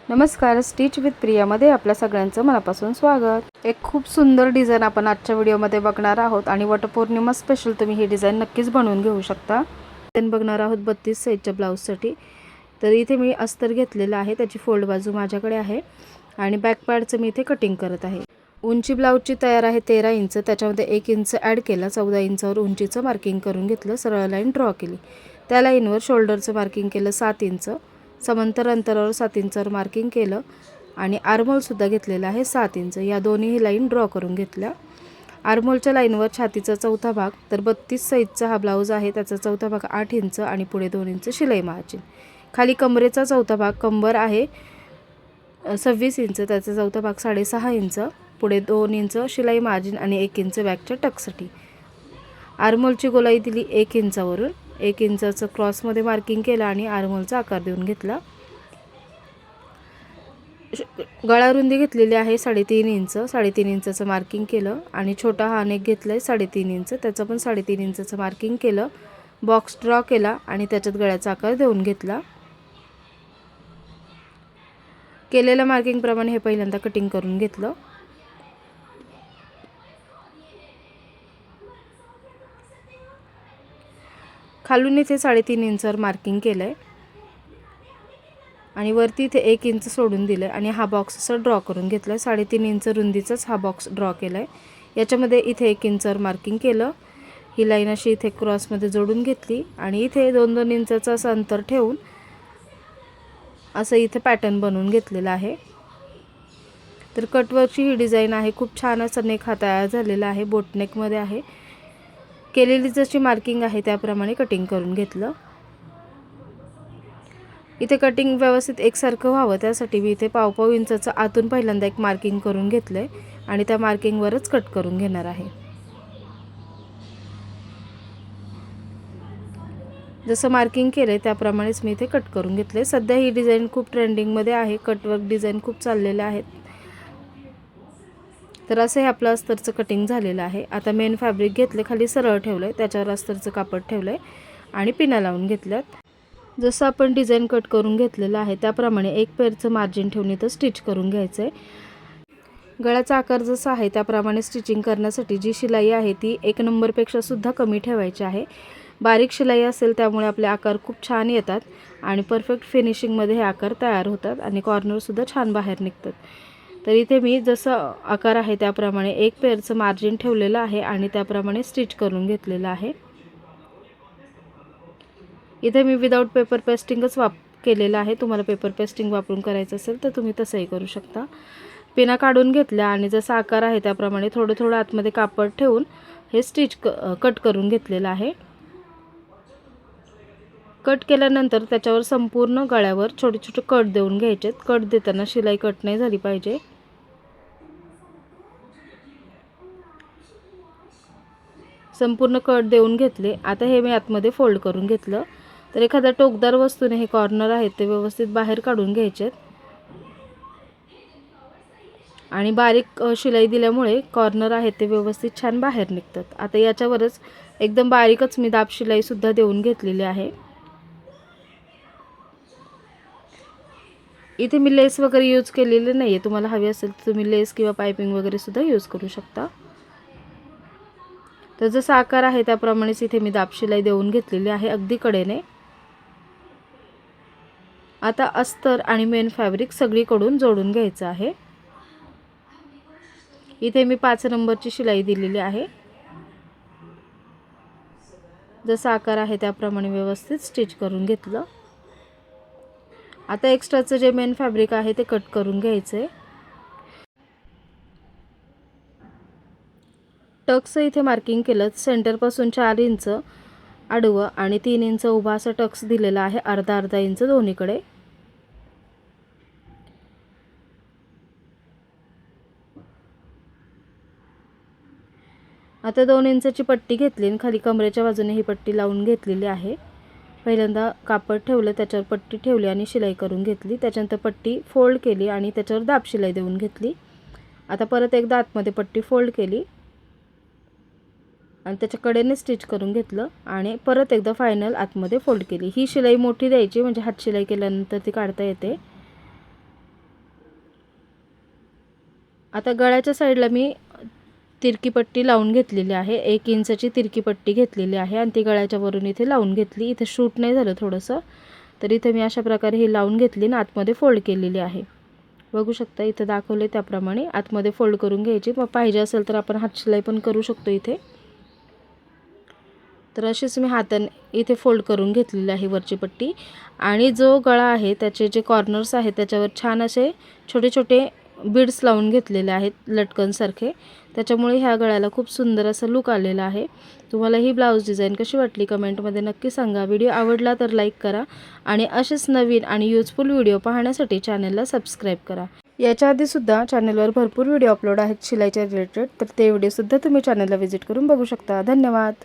नमस्कार, stitch with प्रियामध्ये आपल्या सगळ्यांचं मनापासून स्वागत। एक खूप सुंदर डिझाइन आपण आजच्या व्हिडिओमध्ये बघणार आहोत आणि वटपौर्णिमा स्पेशल तुम्ही ही डिझाइन नक्कीच बनवून घेऊ शकता। डिझाइन बघणार आहोत 32 साइजच्या ब्लाउजसाठी। तर इथे मी अस्तर घेतलेला आहे, त्याची फोल्ड बाजू माझ्याकडे आहे आणि बॅक पार्टचं मी इथे कटिंग करत आहे। उंची ब्लाउजची तयार आहे 13 इंच, त्याच्यामध्ये 1 इंच ॲड केला, 14 इंचावर उंचीचं मार्किंग करून घेतलं, सरळ लाईन ड्रॉ केली। त्या लाईनवर शोल्डरचं मार्किंग केलं 7 इंच, समांतर अंतरावर 7 इंचावर मार्किंग केलं आणि आर्महोल सुद्धा घेतलेला आहे 7 इंच। या दोन्ही लाईन ड्रॉ करून घेतल्या। आर्महोलच्या लाईनवर छातीचा चौथा भाग, तर 32 साइजचा हा ब्लाउज आहे, त्याचा चौथा भाग 8 इंच आणि पुढे 2 इंच शिलाई मार्जिन। खाली कमरेचा चौथा भाग, कंबर आहे 26 इंच, त्याचा चौथा भाग 6.5 इंच, पुढे 2 इंच शिलाई मार्जिन आणि 1 इंच बॅकच्या टक्ससाठी। आर्महोलची गोलाई दिली 1 इंचावरून, 1 इंचाचं क्रॉसमध्ये मार्किंग केलं आणि आर्महोलचा आकार देऊन घेतला। गळा रुंदी घेतलेली आहे 3.5 इंच, 3.5 इंचाचं मार्किंग केलं आणि छोटा हा नेक घेतलाय 3.5 इंच, त्याचं पण 3.5 इंचाचं मार्किंग केलं, बॉक्स ड्रॉ केला आणि त्याच्यात गळ्याचा आकार देऊन घेतला। केलेल्या मार्किंग प्रमाणे हे पहिल्यांदा कटिंग करून घेतलं। खालून इथे 3.5 इंचावर मार्किंग केलंय आणि वरती इथे 1 इंच सोडून दिलं आणि हा बॉक्स असा ड्रॉ करून घेतला। 3.5 इंच रुंदीचाच हा बॉक्स ड्रॉ केलाय। याच्यामध्ये इथे 1 इंचावर मार्किंग केलं, ही लाईन अशी इथे क्रॉसमध्ये जोडून घेतली आणि इथे 2-2 इंचाचं असं अंतर ठेवून असं इथे पॅटर्न बनवून घेतलेला आहे। तर कटवर्कची ही डिझाइन आहे, खूप छान असा नेक हा तयार झालेला आहे, बोटनेकमध्ये आहे। केलेली जशी मार्किंग आहे त्याप्रमाणे कटिंग करून घेतलं। इथे कटिंग व्यवस्थित एकसारखं व्हावं त्यासाठी मी इथे 1.5 इंचाचं आतून पहिल्यांदा एक मार्किंग करून घेतलंय आणि त्या मार्किंगवरच कट करून घेणार आहे। जसं मार्किंग केलंय त्याप्रमाणेच मी इथे कट करून घेतले। सध्या ही डिझाइन खूप ट्रेंडिंगमध्ये आहे, कटवर्क डिझाइन खूप चाललेले आहेत। तर असं हे आपलं अस्तरचं कटिंग झालेलं आहे। आता मेन फॅब्रिक घेतले, खाली सरळ ठेवलंय, त्याच्यावर अस्तरचं कापड ठेवलंय आणि पिना लावून घेतल्यात। जसं आपण डिझाइन कट करून घेतलेलं आहे त्याप्रमाणे एक पेरचं मार्जिन ठेवून इथं स्टिच करून घ्यायचं आहे। गळ्याचा आकार जसा आहे त्याप्रमाणे स्टिचिंग करण्यासाठी जी शिलाई आहे ती 1 नंबरपेक्षा सुद्धा कमी ठेवायची आहे। बारीक शिलाई असेल त्यामुळे आपले आकार खूप छान येतात आणि परफेक्ट फिनिशिंगमध्ये हे आकार तयार होतात आणि कॉर्नरसुद्धा छान बाहेर निघतात। तर इथे मी जसं आकार आहे त्याप्रमाणे एक पेरचं मार्जिन ठेवलेलं आहे आणि त्याप्रमाणे स्टिच करून घेतलेलं आहे। इथे मी विदाउट पेपर पेस्टिंगच केलेलं आहे, तुम्हाला पेपर पेस्टिंग वापरून करायचं असेल तर तुम्ही तसंही करू शकता। पिना काढून घेतल्या आणि जसा आकार आहे त्याप्रमाणे थोडं थोडं आतमध्ये कापड ठेवून हे स्टिच कट करून घेतलेलं आहे। कट केल्यानंतर त्याच्यावर संपूर्ण गळ्यावर छोटे छोटे कट देऊन घ्यायचे। कट देताना शिलाई कट नाही झाली पाहिजे। संपूर्ण कट देऊन घेतले। आता हे मी आतमध्ये फोल्ड करून घेतलं। तर एखाद्या टोकदार वस्तूने हे कॉर्नर आहेत ते व्यवस्थित बाहेर काढून घ्यायचे आणि बारीक शिलाई दिल्यामुळे कॉर्नर आहेत ते व्यवस्थित छान बाहेर निघतात। आता याच्यावरच एकदम बारीकच मी दाब शिलाई सुद्धा देऊन घेतलेली आहे। इथे मी लेस वगैरे यूज केलेले नाहीये, तुम्हाला हवी असेल तर तुम्ही लेस किंवा पाइपिंग वगैरे सुद्धा यूज करू शकता। तर जसा आकार आहे त्याप्रमाणेच इथे मी दाब शिलाई देऊन घेतलेली आहे अगदी कडेने। आता अस्तर आणि मेन फॅब्रिक सगळीकडून जोडून घ्यायचं आहे। इथे मी 5 नंबरची शिलाई दिलेली आहे। जसा आकार आहे त्याप्रमाणे व्यवस्थित स्टिच करून घेतलं। आता एक्स्ट्राचं जे मेन फॅब्रिक आहे ते कट करून घ्यायचंय। टक्स इथे मार्किंग केलं, सेंटर पासून 4 इंच आडवं आणि 3 इंच उभा असा टक्स दिलेला आहे, अर्धा इंच दोन्हीकडे। आता 2 इंचाची पट्टी घेतली आणि खाली कमरेच्या बाजूने ही पट्टी लावून घेतलेली आहे। पहिल्यांदा कापड ठेवलं, त्याच्यावर पट्टी ठेवली आणि शिलाई करून घेतली। त्याच्यानंतर पट्टी फोल्ड केली आणि त्याच्यावर दाब शिलाई देऊन घेतली। आता परत एकदा आतमध्ये पट्टी फोल्ड केली आणि त्याच्या कडेने स्टिच करून घेतलं आणि परत एकदा फायनल आतमध्ये फोल्ड केली। ही शिलाई मोठी द्यायची म्हणजे हात शिलाई केल्यानंतर ती काढता येते। आता गळ्याच्या साईडला मी तिरकी पट्टी लावून घेतलेली आहे, 1 इंचाची तिरकी पट्टी घेतलेली आहे आणि ती गळ्याच्या वरून इथे लावून घेतली. इथे शूट नाही झालं थोडंसं, तर इथे मी अशा प्रकारे ही लावून घेतली आणि आतमध्ये फोल्ड केलेली आहे. बघू शकता इथे दाखवले त्याप्रमाणे आतमध्ये फोल्ड करून घ्यायची. मग पाहिजे असेल तर आपण हातशिलाई पण करू शकतो इथे. तर अशीच मी हाताने इथे फोल्ड करून घेतलेली आहे वरची पट्टी. आणि जो गळा आहे त्याचे जे कॉर्नर्स आहेत त्याच्यावर छान असे छोटे छोटे बीड्स लावून घेतलेले आहेत लटकनसारखे. त्याच्यामुळे ह्या गळ्याला खूप सुंदर असं लुक आलेला आहे. तुम्हाला ही ब्लाऊज डिझाईन कशी वाटली कमेंटमध्ये नक्की सांगा. व्हिडिओ आवडला तर लाईक करा आणि असेच नवीन आणि यूजफुल व्हिडिओ पाहण्यासाठी चॅनलला सबस्क्राईब करा. याच्या आधीसुद्धा चॅनलवर भरपूर व्हिडिओ अपलोड आहेत शिलाईच्या रिलेटेड, तर ते व्हिडिओसुद्धा तुम्ही चॅनलला व्हिजिट करून बघू शकता. धन्यवाद.